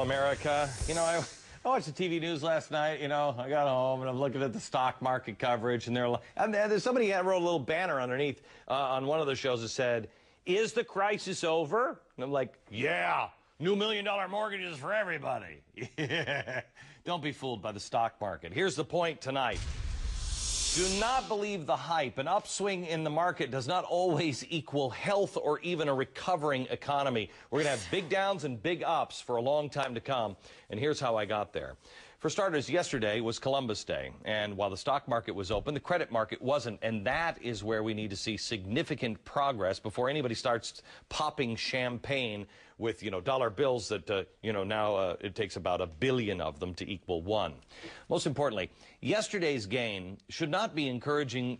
America. I watched the TV news last night. I got home and I'm looking at the stock market coverage, and there's somebody wrote a little banner underneath on one of the shows that said, "Is the crisis over?" And I'm like, yeah, new $1 million mortgages for everybody. Yeah. Don't be fooled by the stock market. Here's the point tonight. Do not believe the hype. An upswing in the market does not always equal health or even a recovering economy. We're going to have big downs and big ups for a long time to come. And here's how I got there. For starters, yesterday was Columbus Day. And while the stock market was open, the credit market wasn't. And that is where we need to see significant progress before anybody starts popping champagne with, dollar bills that, now it takes about 1 billion of them to equal one. Most importantly, yesterday's gain should not be encouraging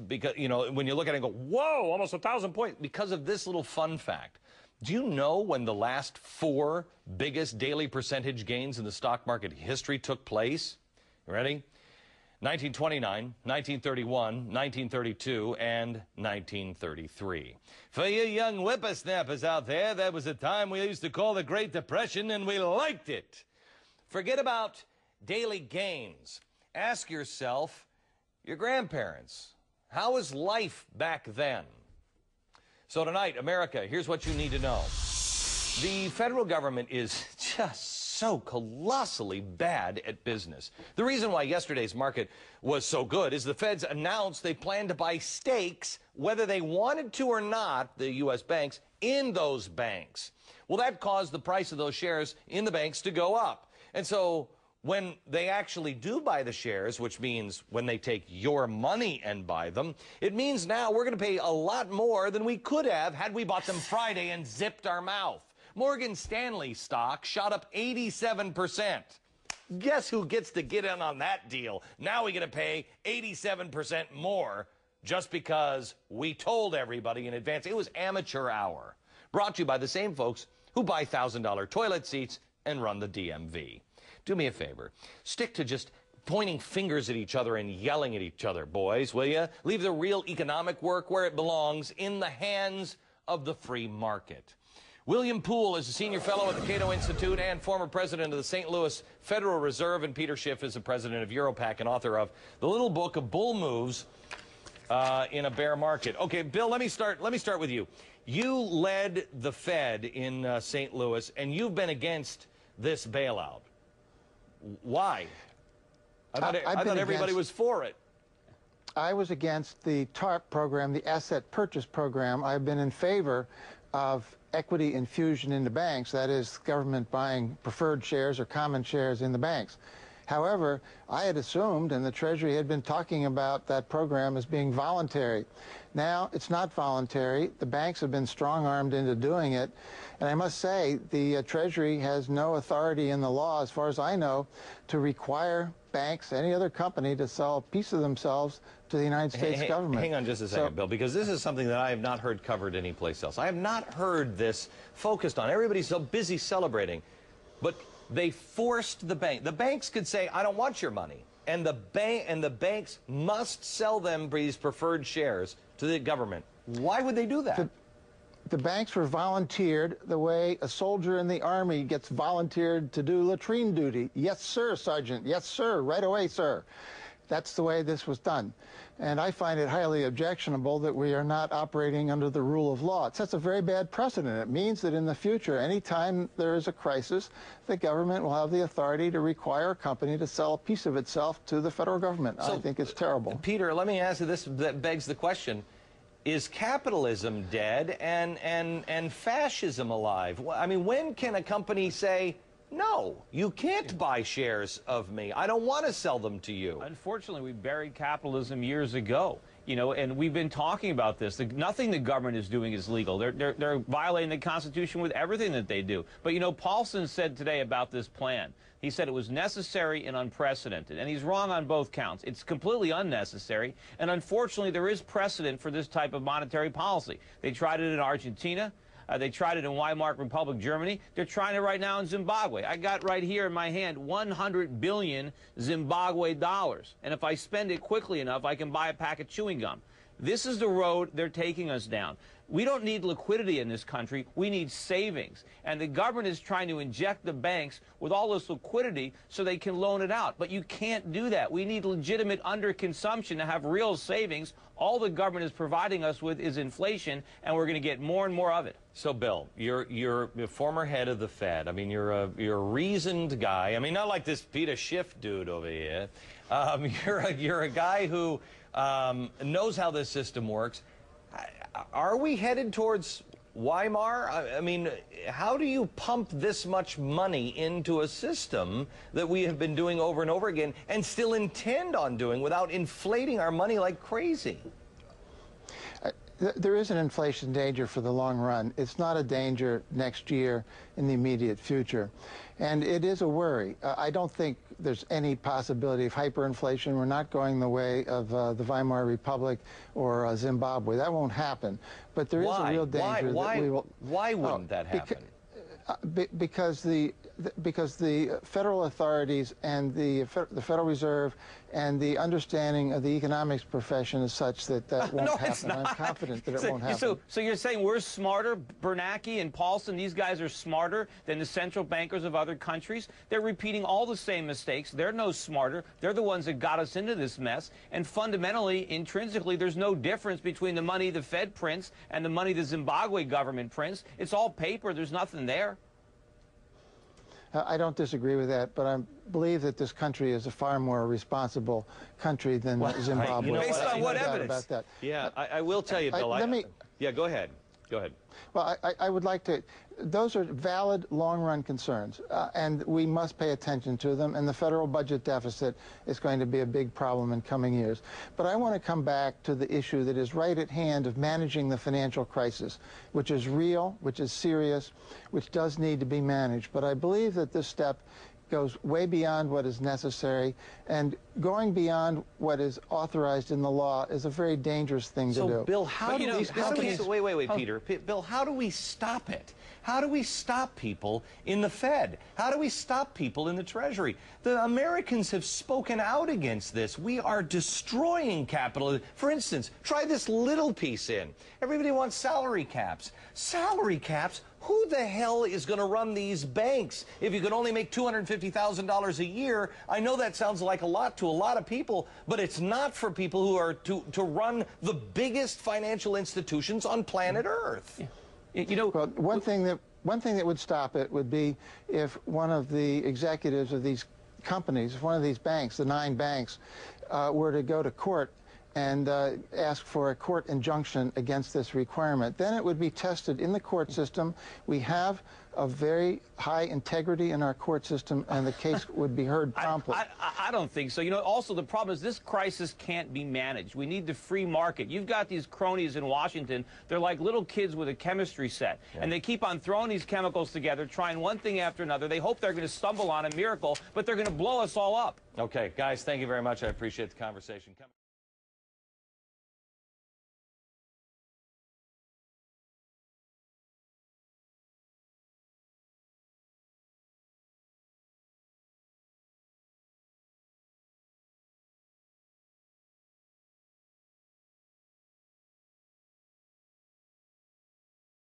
because, when you look at it and go, whoa, almost 1,000 points, because of this little fun fact. Do you know when the last 4 biggest daily percentage gains in the stock market history took place? You ready? 1929, 1931, 1932, and 1933. For you young whippersnappers out there, that was a time we used to call the Great Depression, and we liked it. Forget about daily gains. Ask yourself, your grandparents, how was life back then? So tonight, America, here's what you need to know. The federal government is just so colossally bad at business. The reason why yesterday's market was so good is the feds announced they plan to buy stakes, whether they wanted to or not, the U.S. banks, in those banks. Well, that caused the price of those shares in the banks to go up. And so when they actually do buy the shares, which means when they take your money and buy them, it means now we're going to pay a lot more than we could have had we bought them Friday and zipped our mouth. Morgan Stanley stock shot up 87%. Guess who gets to get in on that deal? Now we're going to pay 87% more just because we told everybody in advance. It was amateur hour. Brought to you by the same folks who buy $1,000 toilet seats and run the DMV. Do me a favor. Stick to just pointing fingers at each other and yelling at each other, boys, will you? Leave the real economic work where it belongs, in the hands of the free market. William Poole is a senior fellow at the Cato Institute and former president of the St. Louis Federal Reserve, and Peter Schiff is the president of Europac and author of the little book of bull moves in a bear market. Okay, Bill, let me start with you. You led the Fed in St. Louis, and you've been against this bailout. Why? I thought everybody was for it. I was against the TARP program, the asset purchase program. I've been in favor of equity infusion into banks, that is, government buying preferred shares or common shares in the banks. However, I had assumed, and the Treasury had been talking about that program as being voluntary. Now, it's not voluntary. The banks have been strong-armed into doing it. And I must say, the Treasury has no authority in the law, as far as I know, to require banks, any other company, to sell a piece of themselves to the United States government. Hang on just a second, Bill, because this is something that I have not heard covered anyplace else. I have not heard this focused on. Everybody's so busy celebrating. But they forced the bank. The banks could say, I don't want your money. And the banks must sell them these preferred shares to the government. Why would they do that? The banks were volunteered the way a soldier in the Army gets volunteered to do latrine duty. Yes, sir, Sergeant. Yes, sir. Right away, sir. That's the way this was done. And I find it highly objectionable that we are not operating under the rule of law. It sets a very bad precedent. It means that in the future, anytime there is a crisis, the government will have the authority to require a company to sell a piece of itself to the federal government. So, I think it's terrible. Peter, let me ask you this, that begs the question. Is capitalism dead and fascism alive? I mean, when can a company say, no, you can't buy shares of me. I don't want to sell them to you. Unfortunately, we buried capitalism years ago. And we've been talking about this. Nothing the government is doing is legal. They're violating the Constitution with everything that they do. But, Paulson said today about this plan, he said it was necessary and unprecedented. And he's wrong on both counts. It's completely unnecessary. And unfortunately, there is precedent for this type of monetary policy. They tried it in Argentina. They tried it in Weimar Republic, Germany. They're trying it right now in Zimbabwe. I got right here in my hand 100 billion Zimbabwe dollars. And if I spend it quickly enough, I can buy a pack of chewing gum. This is the road they're taking us down. We don't need liquidity in this country. We need savings. And the government is trying to inject the banks with all this liquidity so they can loan it out. But you can't do that. We need legitimate underconsumption to have real savings. All the government is providing us with is inflation, and we're going to get more and more of it. So, Bill, you're a former head of the Fed. I mean, you're a reasoned guy. I mean, not like this Schiff dude over here. You're a guy who knows how this system works. Are we headed towards Weimar? I mean, how do you pump this much money into a system that we have been doing over and over again and still intend on doing without inflating our money like crazy? There is an inflation danger for the long run. It's not a danger next year in the immediate future. And it is a worry. I don't think there's any possibility of hyperinflation. We're not going the way of the Weimar Republic or Zimbabwe. That won't happen. But there is a real danger that we will... Why wouldn't that happen? Because the federal authorities and the Federal Reserve and the understanding of the economics profession is such that that won't No, happen. it's not. I'm confident that it won't happen. So you're saying we're smarter, Bernanke and Paulson, these guys are smarter than the central bankers of other countries? They're repeating all the same mistakes. They're no smarter. They're the ones that got us into this mess. And fundamentally, intrinsically, there's no difference between the money the Fed prints and the money the Zimbabwe government prints. It's all paper. There's nothing there. I don't disagree with that, but I believe that this country is a far more responsible country than Zimbabwe. Based on what evidence? About that. Yeah, I will tell you, Bill. Yeah, go ahead. Go ahead. Well, I would like to... Those are valid long-run concerns, and we must pay attention to them, and the federal budget deficit is going to be a big problem in coming years. But I want to come back to the issue that is right at hand of managing the financial crisis, which is real, which is serious, which does need to be managed. But I believe that this step goes way beyond what is necessary, and going beyond what is authorized in the law is a very dangerous thing to do. So, Bill, how do we... Wait, Peter. Bill, how do we stop it? How do we stop people in the Fed? How do we stop people in the Treasury? The Americans have spoken out against this. We are destroying capital. For instance, try this little piece in. Everybody wants salary caps. Salary caps? Who the hell is going to run these banks? If you can only make $250,000 a year, I know that sounds like a lot to a lot of people, but it's not for people who are to run the biggest financial institutions on planet Earth. Yeah. You know, well, one thing that would stop it would be if one of the executives of these companies, if one of these banks, the 9 banks, were to go to court and ask for a court injunction against this requirement. Then it would be tested in the court system. We have a very high integrity in our court system, and the case would be heard promptly. I don't think so. You know, also the problem is this crisis can't be managed. We need the free market. You've got these cronies in Washington. They're like little kids with a chemistry set, and they keep on throwing these chemicals together, trying one thing after another. They hope they're going to stumble on a miracle, but they're going to blow us all up. Okay, guys, thank you very much. I appreciate the conversation.